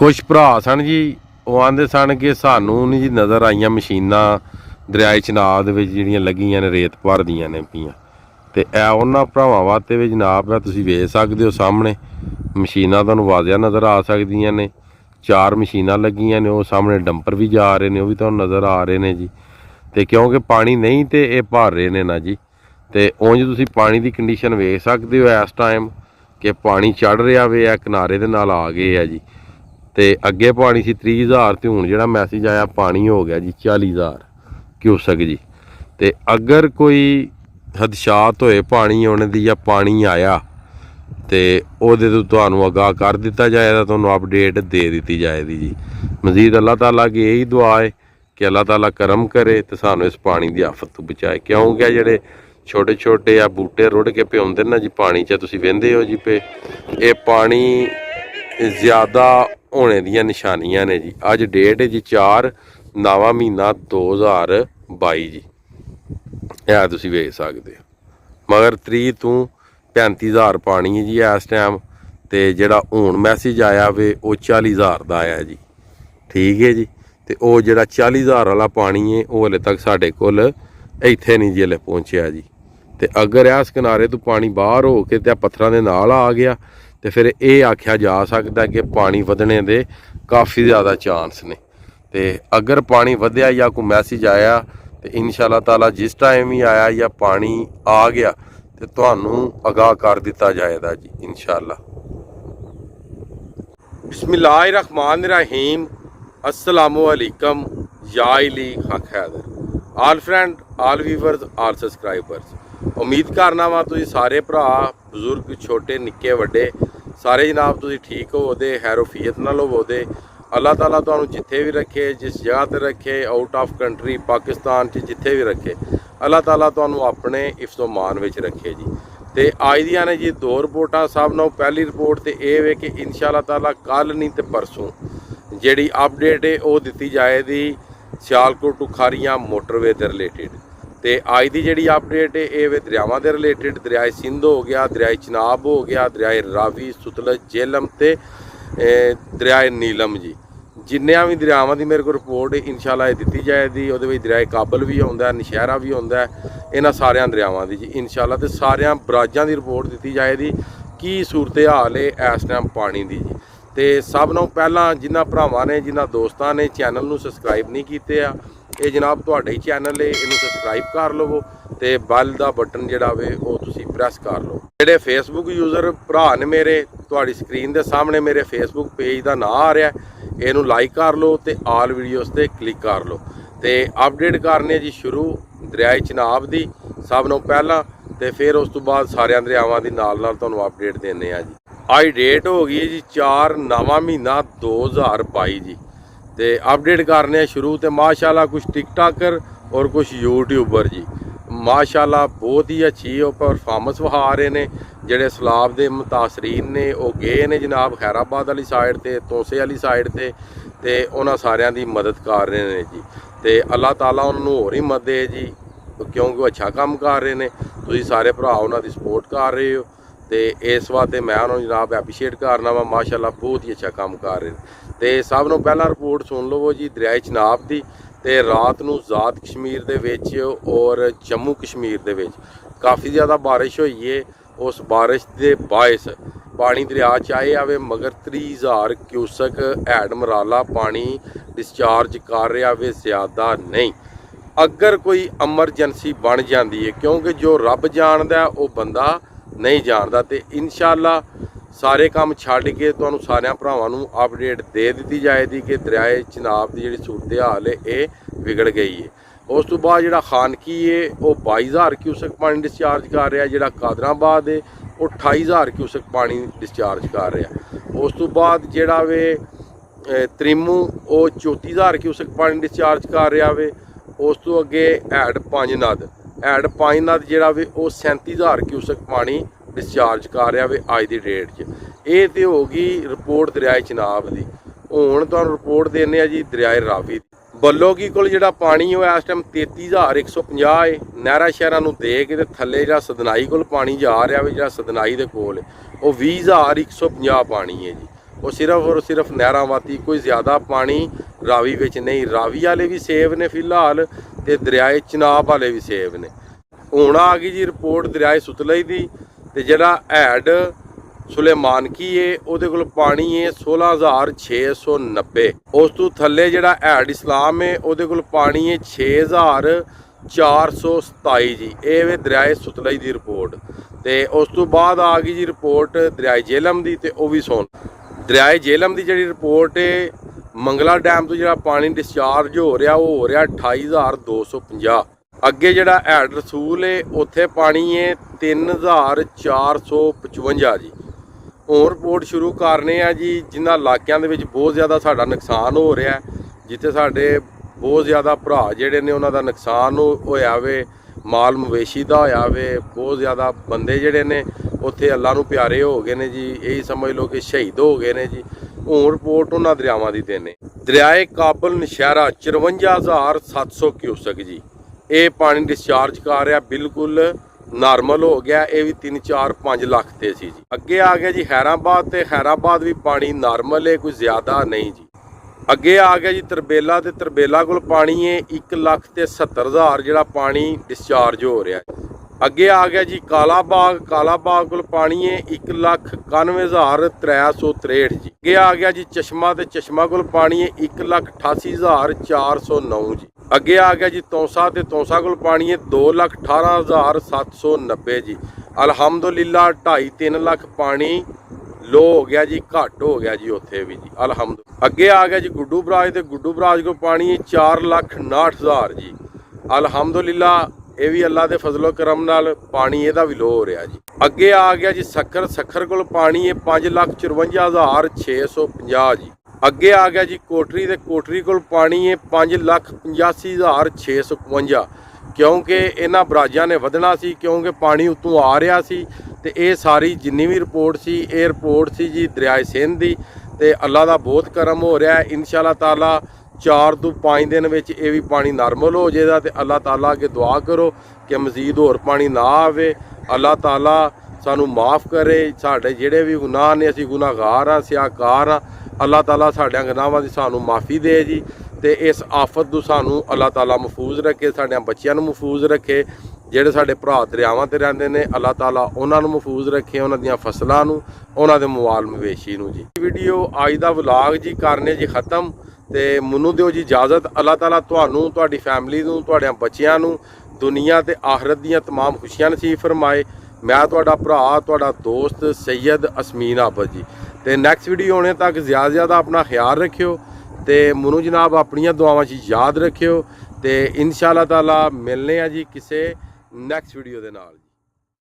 कुछ भरा सन जी वो आंदे सन कि सानू नहीं जी नज़र आईयां मशीनां दरियाए चनाब दे विच जिहड़ियां लगियां ने रेत भरदियां ने पियां ते उन्हां भरावां वास्ते भी जनाब है तुसीं वेख सकदे हो सामने मशीनां तुहानूं वाज़िया नज़र आ सकदियां ने। 4 मशीनां लगियां ने, वो सामने डंपर भी जा रहे ने, वो भी तुहानूं नज़र आ रहे ने जी। ते क्योंकि पानी नहीं ते ये भर रहे ने ना जी। ते उंज तुसीं पानी की कंडीशन वेख सकदे हो इस टाइम कि पानी चढ़ रहा वे किनारे दे नाल आ गए है जी। ते अगे पानी सी 30,000 ते हुण जिहड़ा मैसेज आया पानी हो गया जी 40,000 क्यूसक जी। ते अगर कोई हदशात होए पानी आने दी या पानी आया तो ਉਹਦੇ ਤੋਂ ਤੁਹਾਨੂੰ आगाह कर दिता जाएगा, ਤੁਹਾਨੂੰ अपडेट दे दी जाएगी जी। मजीद अल्लाह ताला की यही दुआ है कि अल्लाह ताला करम करे तो सानू इस पानी की आफत तो बचाए। क्योंकि जेडे छोटे छोटे आ बूटे रुड़ के पिआउंदे ना जी पानी च, तुसीं वेंदे हो जी पे ये पानी ज़्यादा होने दी निशानियां ने जी। अज डेट है जी 4 नवां महीना 2022 जी। यह तुसीं वेख सकदे हो, मगर 30 तो 35,000 पानी है जी इस टाइम। तो जोड़ा हूँ मैसेज आया वे वो 40,000 का आया जी। ठीक है जी। तो वह जोड़ा 40,000 वाला पानी है वो हले तक साढ़े कोल इत्थे नहीं जी हले पहुँचया जी। तो अगर इस किनारे तो पानी बाहर हो के ते पत्थरों के नाल आ गया तो फिर ये आख्या जा सकता कि पानी वधने दे काफ़ी ज़्यादा चांस ने। तो अगर पानी वध्या या कोई मैसेज आया तो इंशाअल्लाह ताला जिस टाइम ही आया या पानी आ गया तो तुहानू आगाह कर दिता जाएगा जी इंशाअल्लाह। बिस्मिल्लाहिर्रहमानिर्रहीम। अस्सलामुअलैकुम या इली हक हैदर। आल फ्रेंड, आल व्यूवर्स, आल सबसक्राइबर्स, उम्मीद करना वा तुसीं सारे भरा बजुर्ग छोटे निक्के वड्डे सारे जनाब तुसीं ठीक होवोदे, हैरोफियत नाल होवोदे। अल्लाह ताला तुहानू जिथे भी रखे, जिस जगह पर रखे, आउट ऑफ कंट्री पाकिस्तान च जिथे भी रखे, अल्लाह ताला तुहानू अपने हिफ्ज़ो मान विच रखे जी। तो अज दियां ने जी 2 रिपोर्टां। सब नालों पहली रिपोर्ट तो यह है कि इंशाअल्लाह ताला कल नहीं तो परसों जिहड़ी अपडेट है वो दी जाएगी सियालकोट टू खारियां मोटरवे के रिलेटिड। तो अज की जिहड़ी अपडेट है ये दरियावां के रिलेटिड, दरियाए सिंध हो गया, दरियाए चनाब हो गया, दरियाए रावी, सतलुज, झेलम ते दरियाए नीलम जी। जिन्नियां भी दरियावां की मेरे को रिपोर्ट इंशाअल्लाह दी जाएगी। वो दरियाए काबल भी आता, नशहरा भी आता, इन्हां सारिया दरियावां की जी इंशाअल्लाह। तो सारिया बराजां की रिपोर्ट दी जाएगी की सूरत हाल है इस टाइम पानी की जी। तो सब नालों पहला जिन्हां भरावां ने, जिन्हां दोस्तां ने चैनल नूं सबसक्राइब नहीं कीते आ, ये जनाब तुहाडा ही चैनल है, इनू सबसक्राइब कर लवो तो बैल का बटन जिहड़ा वे वो तुसीं प्रेस कर लो। जिहड़े फेसबुक यूज़र भरा ने मेरे, तुहाडी स्क्रीन के सामने मेरे फेसबुक पेज का नाम आ रहा है, इनू लाइक कर लो तो आल वीडियोज़ ते क्लिक कर लो। तो अपडेट करने जी शुरू दरियाए चनाब की सब नालों पहला, तो फिर उस तो बाद सारिया दरियावां की नाल नाल तुहानूं अपडेट देने जी। अज डेट हो गई है जी 4 नवां महीना 2022 जी। तो अपडेट करने शुरू। तो माशाल्लाह कुछ टिकटाकर और कुछ यूट्यूबर जी माशाल्लाह बहुत ही अच्छी वो परफॉर्मेंस विखा रहे ने। जेडे सैलाब के मुतासरीन ने वो गए ने जनाब खैराबाद वाली साइड ते, तोसे वाली साइड ते, उन्हां सारियां दी मदद कर रहे हैं जी। तो अल्लाह ताला उन्होंने होर ही मदद है जी, क्योंकि वो अच्छा काम कर रहे हैं। तुसीं सारे भरा उन्हां दी सपोर्ट कर रहे हो। तो इस वास्ते मैं उन्होंने जनाब एप्रीशिएट करना वा, माशाल्लाह बहुत ही अच्छा काम कर रहे हैं। तो सब नालों पहला रिपोर्ट सुन लवो जी दरियाए चनाब की। तो रात नूं आज़ाद कश्मीर दे विच और जम्मू कश्मीर दे विच काफ़ी ज़्यादा बारिश हुई है। उस बारिश के बायस पानी दरिया च आए आवे, मगर 30,000 क्यूसक हैड मराला पानी डिस्चार्ज कर रहा वे, ज़्यादा नहीं। अगर कोई एमरजेंसी बन जाती है, क्योंकि जो रब जानदा वो बंदा नहीं जानता, तो इंशाअल्लाह सारे काम छड्ड के तुहानूं सारियां भरावां नूं अपडेट दे दी जाएगी कि दरियाए चनाब की जिहड़ी सूरत हाल है ये बिगड़ गई है। उस तो बाद जिहड़ा खानकी है वो 22,000 क्यूसक पानी डिस्चार्ज कर रहा है, जिहड़ा कादराबाद है वो 28,000 क्यूसक पानी डिस्चार्ज कर रहा है। उस तो बाद जिहड़ा वे त्रिमू वो 34,000 क्यूसक पानी डिस्चार्ज कर रहा वे। उस तो अगे हैड 5 नद जिहड़ा वे वो 37,000 क्यूसक पानी डिस्चार्ज कर रहा वे अज की डेट च। ये तो होगी रिपोर्ट दरियाए चनाब की। हुण तुहानूं रिपोर्ट देने जी दरियाए रावी दी। बल्लोगी कोल जिहड़ा पानी है इस टाइम 33,150 है। नहरा शहरां नूं दे के थल्ले जिहड़ा सदनाई कोल पानी जा रहा है, जिहड़ा सदनाई दे कोल वो 20,150 पानी है जी। ਉਹ ਸਿਰਫ ਔਰ ਸਿਰਫ ਨਹਿਰਾਂ ਵਾਤੀ, ਕੋਈ ਜ਼ਿਆਦਾ ਪਾਣੀ ਰਾਵੀ ਵਿੱਚ ਨਹੀਂ। ਰਾਵੀ ਵਾਲੇ ਵੀ ਸੇਵ ਨੇ ਫਿਲਹਾਲ ਤੇ ਦਰਿਆਏ ਚਨਾਬ ਵਾਲੇ ਵੀ ਸੇਵ ਨੇ। ਹੁਣ ਆ ਗਈ ਜੀ ਰਿਪੋਰਟ ਦਰਿਆਏ ਸੁਤਲਈ ਦੀ, ਤੇ ਜਿਹੜਾ ਹੈਡ ਸੁਲੇਮਾਨ ਕੀ ਏ ਉਹਦੇ ਕੋਲ ਪਾਣੀ ਏ 16690। ਉਸ ਤੋਂ ਥੱਲੇ ਜਿਹੜਾ ਹੈਡ ਇਸਲਾਮ ਏ ਉਹਦੇ ਕੋਲ ਪਾਣੀ ਏ 6427 ਜੀ। ਇਹ ਵੇ ਦਰਿਆਏ ਸੁਤਲਈ ਦੀ ਰਿਪੋਰਟ। ਤੇ ਉਸ ਤੋਂ ਬਾਅਦ ਆ ਗਈ ਜੀ ਰਿਪੋਰਟ ਦਰਿਆਏ ਜੇਹਲਮ ਦੀ, ਤੇ ਉਹ ਵੀ ਸੁਣ। ਦਰਿਆਏ ਜੇਹਲਮ ਦੀ ਜਿਹੜੀ ਰਿਪੋਰਟ ਏ ਮੰਗਲਾ ਡੈਮ ਤੋਂ ਜਿਹੜਾ ਪਾਣੀ ਡਿਸਚਾਰਜ ਹੋ ਰਿਹਾ ਉਹ ਹੋ ਰਿਹਾ 28250। ਅੱਗੇ ਜਿਹੜਾ ਹੈਡ ਰਸੂਲ ਏ ਉੱਥੇ ਪਾਣੀ ਏ 3455 ਜੀ। ਹੁਣ ਰਿਪੋਰਟ ਸ਼ੁਰੂ ਕਰਨੇ ਆ ਜੀ ਜਿਨ੍ਹਾਂ ਇਲਾਕਿਆਂ ਦੇ ਵਿੱਚ ਬਹੁਤ ਜ਼ਿਆਦਾ ਸਾਡਾ ਨੁਕਸਾਨ ਹੋ ਰਿਹਾ, ਜਿੱਥੇ ਸਾਡੇ ਬਹੁਤ ਜ਼ਿਆਦਾ ਭਰਾ ਜਿਹੜੇ ਨੇ ਉਹਨਾਂ ਦਾ ਨੁਕਸਾਨ ਹੋਇਆ ਵੇ, ਮਾਲ ਮਵੇਸ਼ੀ ਦਾ ਹੋਇਆ ਵੇ। ਬਹੁਤ ਜ਼ਿਆਦਾ ਬੰਦੇ ਜਿਹੜੇ ਨੇ ਉੱਥੇ ਅੱਲਾ ਨੂੰ ਪਿਆਰੇ ਹੋ ਗਏ ਨੇ ਜੀ, ਇਹੀ ਸਮਝ ਲਓ ਕਿ ਸ਼ਹੀਦ ਹੋ ਗਏ ਨੇ ਜੀ। ਹੁਣ ਰਿਪੋਰਟ ਉਹਨਾਂ ਦਰਿਆਵਾਂ ਦੀ ਦੇਣੇ। ਦਰਿਆਏ ਕਾਬਲ ਨਸ਼ਹਿਰਾ 54700 ਕਿਊਸਕ ਜੀ, ਇਹ ਪਾਣੀ ਡਿਸਚਾਰਜ ਕਰ ਰਿਹਾ, ਬਿਲਕੁਲ ਨਾਰਮਲ ਹੋ ਗਿਆ। ਇਹ ਵੀ 3-4-5 ਲੱਖ ਤੇ ਸੀ ਜੀ। ਅੱਗੇ ਆ ਗਿਆ ਜੀ ਹੈਰਾਬਾਦ, ਤੇ ਹੈਰਾਬਾਦ ਵੀ ਪਾਣੀ ਨਾਰਮਲ ਹੈ, ਕੋਈ ਜ਼ਿਆਦਾ ਨਹੀਂ ਜੀ। ਅੱਗੇ ਆ ਗਿਆ ਜੀ ਤਰਬੇਲਾ, ਤੇ ਤਰਬੇਲਾ ਕੋਲ ਪਾਣੀ ਹੈ 1,70,000 ਜਿਹੜਾ ਪਾਣੀ ਡਿਸਚਾਰਜ ਹੋ ਰਿਹਾ। ਅੱਗੇ ਆ ਗਿਆ ਜੀ ਕਾਲਾਬਾਗ, ਕਾਲਾਬਾਗ ਕੋਲ ਪਾਣੀ ਹੈ 1,91,363 ਜੀ। ਅੱਗੇ ਆ ਗਿਆ ਜੀ ਚਸ਼ਮਾ, ਤੇ ਚਸ਼ਮਾ ਕੋਲ ਪਾਣੀ ਹੈ 1,88,409 ਜੀ। ਅੱਗੇ ਆ ਗਿਆ ਜੀ ਤੌਂਸਾ, ਤੇ ਤੌਂਸਾ ਕੋਲ ਪਾਣੀ ਹੈ 2,18,790 ਜੀ। ਅਲਹਮਦੁਲਿਲਾ 2.5-3 ਲੱਖ ਪਾਣੀ ਲੋ ਹੋ ਗਿਆ ਜੀ, ਘੱਟ ਹੋ ਗਿਆ ਜੀ ਉੱਥੇ ਵੀ ਜੀ ਅਲਹਮਦੁਲਿਲਾ। ਅੱਗੇ ਆ ਗਿਆ ਜੀ ਗੁੱਡੂ ਬਰਾਜ, ਤੇ ਗੁੱਡੂ ਬਰਾਜ ਕੋਲ ਪਾਣੀ ਹੈ 4,59,000 ਜੀ। ਅਲਹਮਦੁਲਿਲਾ ਇਹ ਵੀ ਅੱਲਾ ਦੇ ਫਜ਼ਲੋ ਕਰਮ ਨਾਲ ਪਾਣੀ ਇਹਦਾ ਵੀ ਲੋ ਹੋ ਰਿਹਾ ਜੀ। ਅੱਗੇ ਆ ਗਿਆ ਜੀ ਸੱਖਰ, ਸੱਖਰ ਕੋਲ ਪਾਣੀ ਹੈ 5,54,650 ਜੀ। ਅੱਗੇ ਆ ਗਿਆ ਜੀ ਕੋਟਰੀ, ਤੇ ਕੋਟਰੀ ਕੋਲ ਪਾਣੀ ਹੈ 5,85,651, ਕਿਉਂਕਿ ਇਹਨਾਂ ਬਰਾਜਾਂ ਨੇ ਵਧਣਾ ਸੀ, ਕਿਉਂਕਿ ਪਾਣੀ ਉੱਤੋਂ ਆ ਰਿਹਾ ਸੀ। ਤੇ ਇਹ ਸਾਰੀ ਜਿੰਨੀ ਵੀ ਰਿਪੋਰਟ ਸੀ ਇਹ ਰਿਪੋਰਟ ਸੀ ਜੀ ਦਰਿਆਏ ਸਿੰਧ ਦੀ। ਤੇ ਅੱਲਾ ਦਾ ਬਹੁਤ ਕਰਮ ਹੋ ਰਿਹਾ ਹੈ, ਇਨਸ਼ਾਅੱਲਾ ਤਾਲਾ 4 ਤੋਂ 5 ਦਿਨ ਵਿੱਚ ਇਹ ਵੀ ਪਾਣੀ ਨਾਰਮਲ ਹੋ ਜਾਏਗਾ। ਤੇ ਅੱਲਾ ਤਾਲਾ ਅੱਗੇ ਦੁਆ ਕਰੋ ਕਿ ਮਜ਼ੀਦ ਹੋਰ ਪਾਣੀ ਨਾ ਆਵੇ, ਅੱਲਾ ਤਾਲਾ ਸਾਨੂੰ ਮਾफ़ ਕਰੇ। ਸਾਡੇ ਜਿਹੜੇ ਵੀ ਗੁਨਾਹ ਨੇ, ਅਸੀਂ ਗੁਨਾਹਗਾਰ ਹਾਂ, ਸਿਆਹਕਾਰ ਹਾਂ, ਅੱਲਾ ਤਾਲਾ ਸਾਡਿਆਂ ਗੁਨਾਹਾਂ ਦੀ ਸਾਨੂੰ ਮਾफ़ੀ ਦੇ ਜੀ। ਤੇ ਇਸ ਆਫਤ ਤੋਂ ਸਾਨੂੰ ਅੱਲਾ ਤਾਲਾ ਮਹਿਫੂਜ਼ ਰੱਖੇ, ਸਾਡਿਆਂ ਬੱਚਿਆਂ ਨੂੰ ਮਹਿਫੂਜ਼ ਰੱਖੇ। ਜਿਹੜੇ ਸਾਡੇ ਭਰਾ ਦਰਿਆਵਾਂ ਤੇ ਰਹਿੰਦੇ ਨੇ ਅੱਲਾ ਤਾਲਾ ਉਹਨਾਂ ਨੂੰ ਮਹਿਫੂਜ਼ ਰੱਖੇ, ਉਹਨਾਂ ਦੀਆਂ ਫਸਲਾਂ ਨੂੰ, ਉਹਨਾਂ ਦੇ ਮਾਲ ਮਵੇਸ਼ੀ ਨੂੰ ਜੀ। ਵੀਡੀਓ ਅੱਜ ਦਾ ਵਲੌਗ ਜੀ ਕਰਨੇ ਜੀ ਖ਼ਤਮ, ਤੇ ਮੈਨੂੰ ਦਿਓ ਜੀ ਇਜਾਜ਼ਤ। ਅੱਲਾ ਤਾਲਾ ਤੁਹਾਨੂੰ, ਤੁਹਾਡੀ ਫੈਮਿਲੀ ਨੂੰ, ਤੁਹਾਡਿਆਂ ਬੱਚਿਆਂ ਨੂੰ ਦੁਨੀਆ ਤੇ ਆਖਰਤ ਦੀਆਂ तमाम ਖੁਸ਼ੀਆਂ ਨਸੀਬ ਫਰਮਾਏ। ਮੈਂ ਤੁਹਾਡਾ ਭਰਾ, ਤੁਹਾਡਾ ਦੋਸਤ ਸੈयद ਅਸਮੀਨ ਆਬਦ ਜੀ। ਤੇ ਨੈਕਸਟ ਵੀਡੀਓ ਆਉਣੇ ਤੱਕ ਜ਼ਿਆਦਾ ਆਪਣਾ ਖਿਆਲ ਰੱਖਿਓ, ਤੇ ਮੈਨੂੰ ਜਨਾਬ ਆਪਣੀਆਂ ਦੁਆਵਾਂ 'ਚ ਯਾਦ ਰੱਖਿਓ। ਤੇ ਇਨਸ਼ਾਅੱਲਾ ਤਾਲਾ ਮਿਲਨੇ ਆ ਜੀ ਕਿਸੇ ਨੈਕਸਟ ਵੀਡੀਓ ਦੇ ਨਾਲ।